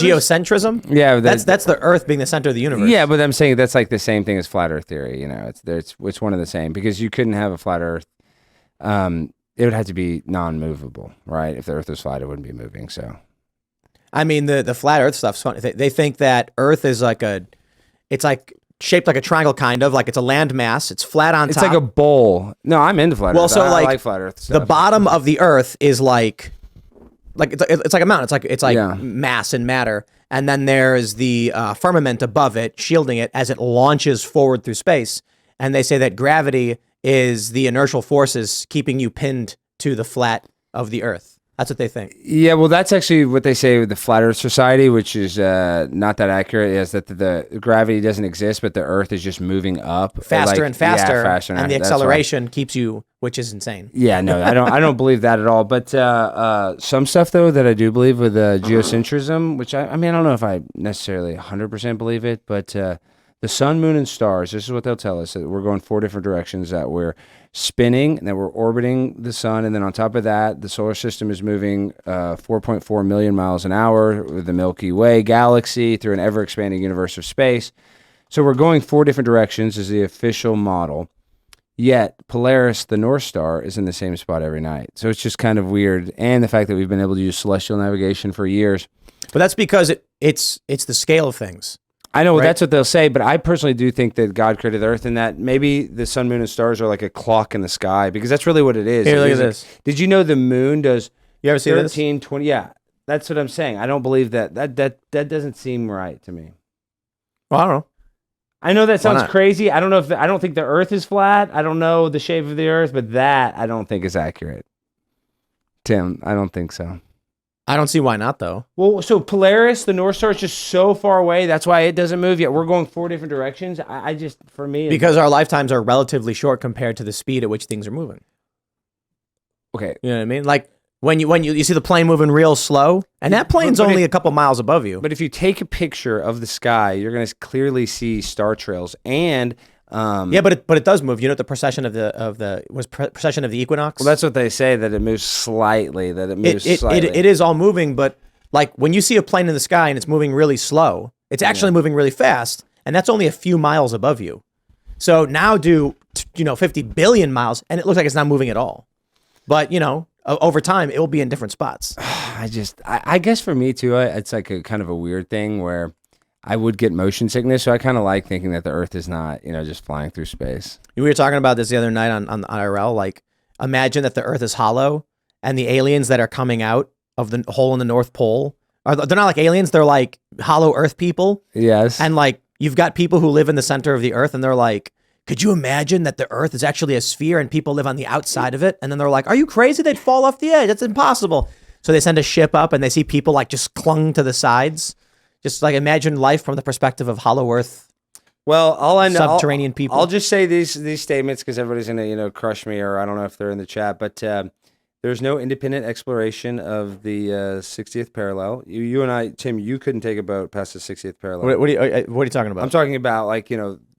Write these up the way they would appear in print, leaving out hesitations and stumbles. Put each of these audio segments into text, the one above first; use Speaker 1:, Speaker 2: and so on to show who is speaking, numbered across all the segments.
Speaker 1: geocentrism.
Speaker 2: Yeah,
Speaker 1: that's the Earth being the center of the universe.
Speaker 2: Yeah, but I'm saying that's like the same thing as flat Earth theory. You know, it's one of the same, because you couldn't have a flat Earth. It would have to be non-movable, right? If the Earth was flat, it wouldn't be moving. So,
Speaker 1: I mean, the flat Earth stuff's funny. They think that Earth is it's like shaped like a triangle, kind of like it's a land mass. It's flat on top.
Speaker 2: It's like a bowl. No, I'm into flat Earth.
Speaker 1: So
Speaker 2: I like flat Earth stuff.
Speaker 1: The bottom of the Earth is like it's like a mountain. It's like mass and matter, and then there's the firmament above it, shielding it as it launches forward through space. And they say that gravity is the inertial forces keeping you pinned to the flat of the Earth. That's what they think.
Speaker 2: Yeah, well, that's actually what they say with the Flat Earth Society, which is not that accurate, is that the gravity doesn't exist, but the Earth is just moving up.
Speaker 1: Faster and faster.
Speaker 2: Yeah, faster.
Speaker 1: And the acceleration keeps you, which is insane.
Speaker 2: Yeah, no, I don't believe that at all. But some stuff, though, that I do believe with geocentrism, which I mean, I don't know if I necessarily 100% believe it, but the sun, moon, and stars, this is what they'll tell us, that we're going 4 different directions, that we're spinning, and that we're orbiting the sun, and then on top of that, the solar system is moving 4.4 million miles an hour with the Milky Way galaxy through an ever-expanding universe of space. So we're going 4 different directions is the official model, yet Polaris, the North Star, is in the same spot every night. So it's just kind of weird, and the fact that we've been able to use celestial navigation for years.
Speaker 1: But that's because it's the scale of things.
Speaker 2: I know,
Speaker 1: right?
Speaker 2: That's what they'll say, but I personally do think that God created the Earth, and that maybe the sun, moon, and stars are like a clock in the sky, because that's really what it is.
Speaker 1: Here, look at this.
Speaker 2: Did you know the moon does
Speaker 1: you ever see
Speaker 2: 13, 20? Yeah, that's what I'm saying. I don't believe that. That doesn't seem right to me.
Speaker 1: Well, I don't know.
Speaker 2: I know that sounds crazy. I don't know I don't think the Earth is flat. I don't know the shape of the Earth, but that I don't think is accurate. Tim, I don't think so.
Speaker 1: I don't see why not, though.
Speaker 2: Well, so Polaris, the North Star, is just so far away. That's why it doesn't move yet. We're going 4 different directions. I just, for me...
Speaker 1: Because our lifetimes are relatively short compared to the speed at which things are moving.
Speaker 2: Okay.
Speaker 1: You know what I mean? Like, when you see the plane moving real slow, and that plane's only a couple miles above you.
Speaker 2: But if you take a picture of the sky, you're going to clearly see star trails, and...
Speaker 1: yeah, but it does move. You know what the precession of precession of the equinox?
Speaker 2: Well, that's what they say, that it moves slightly.
Speaker 1: It is all moving, but like when you see a plane in the sky and it's moving really slow, it's actually moving really fast, and that's only a few miles above you. So now do 50 billion miles, and it looks like it's not moving at all. But over time, it will be in different spots.
Speaker 2: I guess for me too, it's like a kind of a weird thing where I would get motion sickness, so I kind of like thinking that the Earth is not, just flying through space. We
Speaker 1: were talking about this the other night on IRL. Like, imagine that the Earth is hollow, and the aliens that are coming out of the hole in the North Pole they're not like aliens. They're like hollow Earth people.
Speaker 2: Yes.
Speaker 1: And like you've got people who live in the center of the Earth, and they're like, could you imagine that the Earth is actually a sphere and people live on the outside of it? And then they're like, are you crazy? They'd fall off the edge. That's impossible. So they send a ship up, and they see people like just clung to the sides. Just like imagine life from the perspective of hollow Earth.
Speaker 2: Well,
Speaker 1: subterranean people.
Speaker 2: I'll just say these statements because everybody's gonna crush me, or I don't know if they're in the chat, but there's no independent exploration of the 60th parallel. You and I, Tim, you couldn't take a boat past the 60th parallel.
Speaker 1: What are you talking about?
Speaker 2: I'm talking about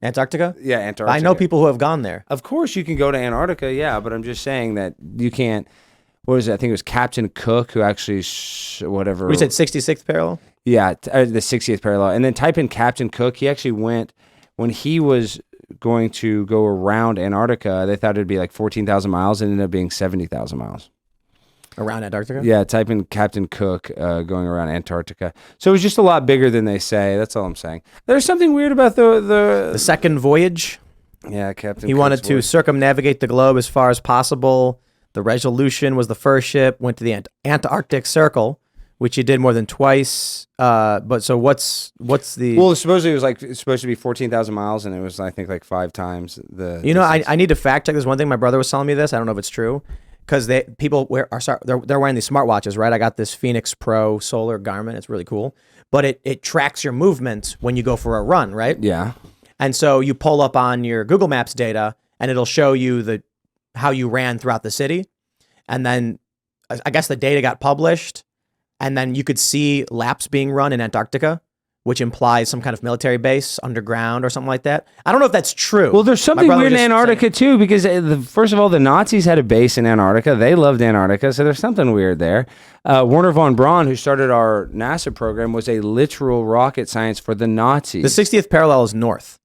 Speaker 1: Antarctica.
Speaker 2: Yeah, Antarctica.
Speaker 1: I know people who have gone there.
Speaker 2: Of course, you can go to Antarctica, yeah, but I'm just saying that you can't. What was it? I think it was Captain Cook who actually whatever.
Speaker 1: We said 66th parallel.
Speaker 2: Yeah, the 60th parallel. And then type in Captain Cook. He actually went, when he was going to go around Antarctica, they thought it'd be like 14,000 miles. It ended up being 70,000 miles.
Speaker 1: Around Antarctica?
Speaker 2: Yeah, type in Captain Cook going around Antarctica. So it was just a lot bigger than they say. That's all I'm saying. There's something weird about the
Speaker 1: second voyage.
Speaker 2: Yeah, Captain
Speaker 1: He wanted to circumnavigate the globe as far as possible. The Resolution was the first ship, went to the Antarctic Circle, which he did more than twice. But so what's the...
Speaker 2: Well, supposedly it's supposed to be 14,000 miles, and it was, I think, like 5 times the...
Speaker 1: I need to fact check this one thing. My brother was telling me this. I don't know if it's true. Because they're wearing these smartwatches, right? I got this Phoenix Pro solar Garmin. It's really cool. But it tracks your movement when you go for a run, right?
Speaker 2: Yeah.
Speaker 1: And so you pull up on your Google Maps data, and it'll show you how you ran throughout the city. And then I guess the data got published, and then you could see laps being run in Antarctica which implies some kind of military base underground or something like that. I don't know if that's true.
Speaker 2: Well, there's something weird in Antarctica too, because first of all, the Nazis had a base in Antarctica. They loved Antarctica, so there's something weird there. Werner von Braun, who started our NASA program, was a literal rocket science for the Nazis.
Speaker 1: The 60th parallel is north.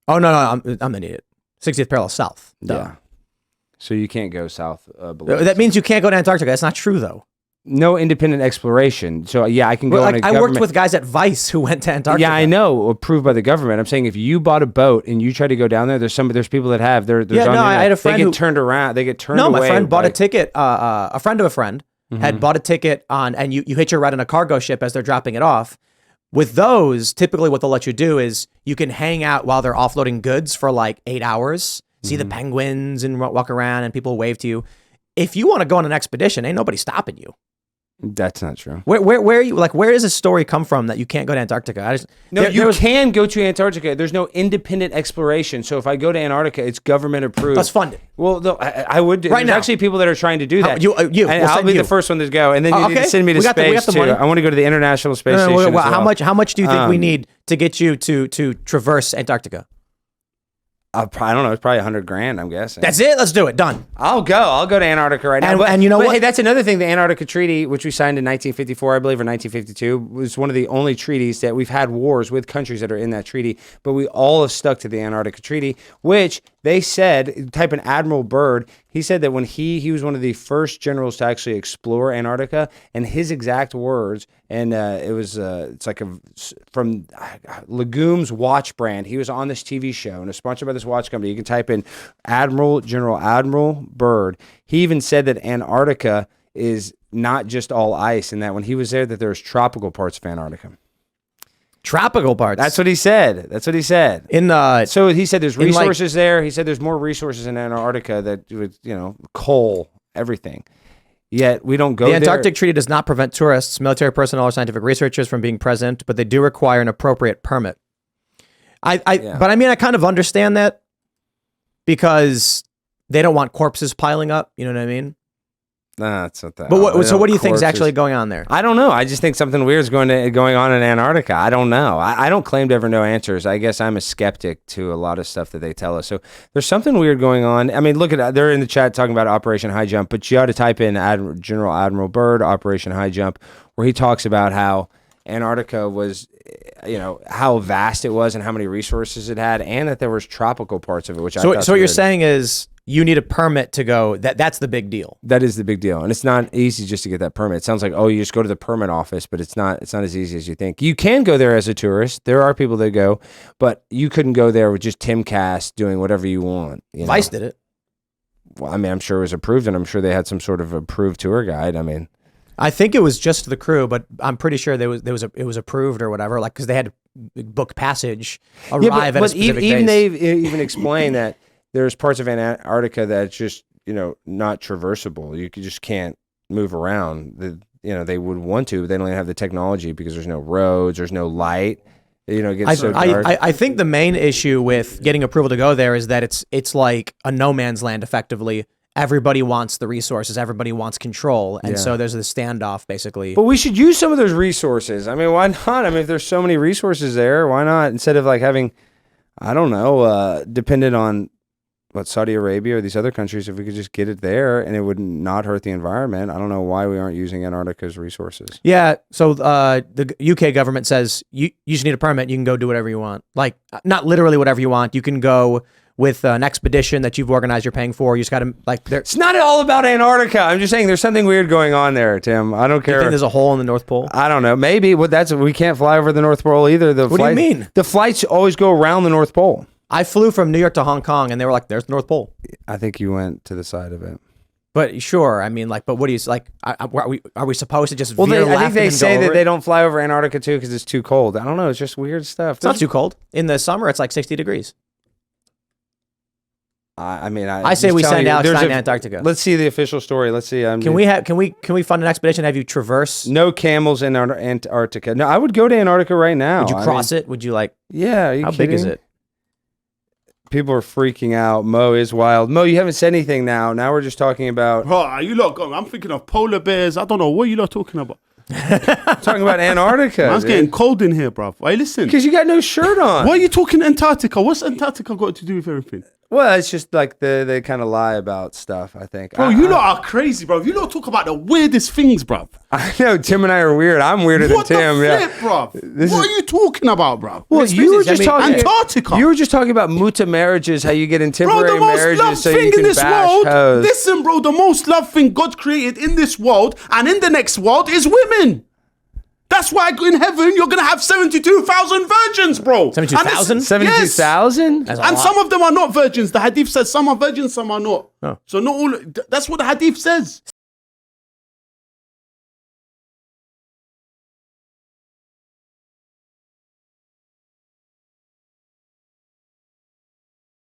Speaker 1: Oh, no, I'm an idiot. 60th parallel south. Duh.
Speaker 2: Yeah. So you can't go south below.
Speaker 1: That means you can't go to Antarctica. That's not true, though.
Speaker 2: No independent exploration. So yeah, I can go on a government.
Speaker 1: I worked with guys at Vice who went to Antarctica.
Speaker 2: Yeah, I know, approved by the government. I'm saying if you bought a boat and you try to go down there, there's people that have.
Speaker 1: I had a friend
Speaker 2: They get turned around. They get turned away.
Speaker 1: No, my friend bought a ticket. A friend of a friend had bought a ticket on, and you hitch a ride on a cargo ship as they're dropping it off. With those, typically what they'll let you do is you can hang out while they're offloading goods for like 8 hours, see the penguins and walk around and people wave to you. If you want to go on an expedition, ain't nobody stopping you.
Speaker 2: That's not true.
Speaker 1: Where are you? Like, where does this story come from that you can't go to Antarctica?
Speaker 2: You can go to Antarctica. There's no independent exploration. So if I go to Antarctica, it's government approved.
Speaker 1: That's funded.
Speaker 2: Well, no, I would do.
Speaker 1: Right now.
Speaker 2: Actually people that are trying to do that.
Speaker 1: I'll
Speaker 2: be the first one to go, and then you need to send me to space too. I want to go to the International Space Station. As well.
Speaker 1: How much do you think we need to get you to traverse Antarctica?
Speaker 2: I don't know. It's probably $100,000. I'm guessing.
Speaker 1: That's it. Let's do it. Done.
Speaker 2: I'll go to Antarctica right now.
Speaker 1: And you know what?
Speaker 2: Hey, that's another thing. The Antarctica Treaty, which we signed in 1954, I believe, or 1952, was one of the only treaties that we've had wars with countries that are in that treaty. But we all have stuck to the Antarctica Treaty, which they said, type in Admiral Byrd, he said that when he was one of the first generals to actually explore Antarctica, and his exact words, and it's like from Legumes watch brand. He was on this TV show and it's sponsored by this watch company. You can type in General Admiral Byrd. He even said that Antarctica is not just all ice, and that when he was there, that there's tropical parts of Antarctica.
Speaker 1: Tropical parts.
Speaker 2: That's what he said. So he said there's resources there. He said there's more resources in Antarctica that coal, everything. Yet we don't go there.
Speaker 1: The Antarctic Treaty does not prevent tourists, military personnel, or scientific researchers from being present, but they do require an appropriate permit. But I mean, I kind of understand that because they don't want corpses piling up. You know what I mean?
Speaker 2: Nah, it's not that.
Speaker 1: But what do you think is actually going on there?
Speaker 2: I don't know. I just think something weird is going on in Antarctica. I don't know. I don't claim to ever know answers. I guess I'm a skeptic to a lot of stuff that they tell us. So there's something weird going on. I mean, look at they're in the chat talking about Operation High Jump, but you ought to type in General Admiral Byrd, Operation High Jump, where he talks about how Antarctica was, how vast it was and how many resources it had, and that there was tropical parts of it. So
Speaker 1: what you're saying is, you need a permit to go. That's the big deal.
Speaker 2: That is the big deal, and it's not easy just to get that permit. It sounds like you just go to the permit office, but it's not. It's not as easy as you think. You can go there as a tourist. There are people that go, but you couldn't go there with just Timcast doing whatever you want.
Speaker 1: Vice did it.
Speaker 2: Well, I mean, I'm sure it was approved, and I'm sure they had some sort of approved tour guide. I mean,
Speaker 1: I think it was just the crew, but I'm pretty sure it was approved or whatever. Like because they had to book passage, arrive at a specific
Speaker 2: even
Speaker 1: base.
Speaker 2: They even explain that. There's parts of Antarctica that's just, not traversable. You just can't move around. They would want to, but they don't have the technology because there's no roads, there's no light. It gets so dark.
Speaker 1: I think the main issue with getting approval to go there is that it's like a no man's land, effectively. Everybody wants the resources. Everybody wants control. And so there's this standoff, basically.
Speaker 2: But we should use some of those resources. I mean, why not? I mean, if there's so many resources there, why not? Instead of like having, I don't know, dependent on Saudi Arabia or these other countries, if we could just get it there and it would not hurt the environment. I don't know why we aren't using Antarctica's resources.
Speaker 1: Yeah, so the UK government says you just need a permit. You can go do whatever you want. Like, not literally whatever you want. You can go with an expedition that you've organized, you're paying for. You just got to, It's
Speaker 2: not all about Antarctica. I'm just saying there's something weird going on there, Tim. I don't care.
Speaker 1: You think there's a hole in the North Pole?
Speaker 2: I don't know. Maybe. We can't fly over the North Pole either.
Speaker 1: What do you mean?
Speaker 2: The flights always go around the North Pole.
Speaker 1: I flew from New York to Hong Kong, and they were like, "There's the North Pole."
Speaker 2: I think you went to the side of it.
Speaker 1: But sure, I mean, but what do you like? Are we supposed to just
Speaker 2: veer
Speaker 1: left?
Speaker 2: I think they say that
Speaker 1: they
Speaker 2: they don't fly over Antarctica too because it's too cold. I don't know. It's just weird stuff.
Speaker 1: It's not too cold. In the summer, it's like 60 degrees.
Speaker 2: I
Speaker 1: say we send Alex Stein to Antarctica.
Speaker 2: Let's see the official story. Let's see.
Speaker 1: Can we fund an expedition? Have you traverse?
Speaker 2: No camels in Antarctica. No, I would go to Antarctica right now.
Speaker 1: Would you cross it? Would you like?
Speaker 2: Yeah.
Speaker 1: How big is it?
Speaker 2: People are freaking out. Mo is wild. Mo, you haven't said anything now. Now we're just talking about.
Speaker 3: Oh, you lot I'm thinking of polar bears. I don't know what you lot talking about.
Speaker 2: Talking about Antarctica.
Speaker 3: Man's getting cold in here, bruv. Hey, listen.
Speaker 2: Because you got no shirt on.
Speaker 3: Why are you talking Antarctica? What's Antarctica got to do with everything?
Speaker 2: Well, it's just like they kind of lie about stuff, I think.
Speaker 3: Bro, you lot are crazy, bro. You lot talk about the weirdest things, bruv.
Speaker 2: I know Tim and I are weird. I'm weirder than Tim.
Speaker 3: What the flip, bruv? What are you talking about, bruv?
Speaker 2: Well, you were just talking
Speaker 3: Antarctica.
Speaker 2: You were just talking about muta marriages, how you get in
Speaker 3: Bro,
Speaker 2: temporary
Speaker 3: the most
Speaker 2: marriages
Speaker 3: loved
Speaker 2: so
Speaker 3: thing
Speaker 2: you can
Speaker 3: in this
Speaker 2: bash
Speaker 3: world.
Speaker 2: hoes.
Speaker 3: Listen, bro, the most loved thing God created in this world and in the next world is women. That's why in heaven you're gonna have 72,000 virgins, bro.
Speaker 1: 72,000?
Speaker 2: 72,000?
Speaker 1: That's a
Speaker 3: And
Speaker 1: lot.
Speaker 3: some of them are not virgins. The hadith says some are virgins, some are not.
Speaker 1: Oh.
Speaker 3: So not all. That's what the hadith says.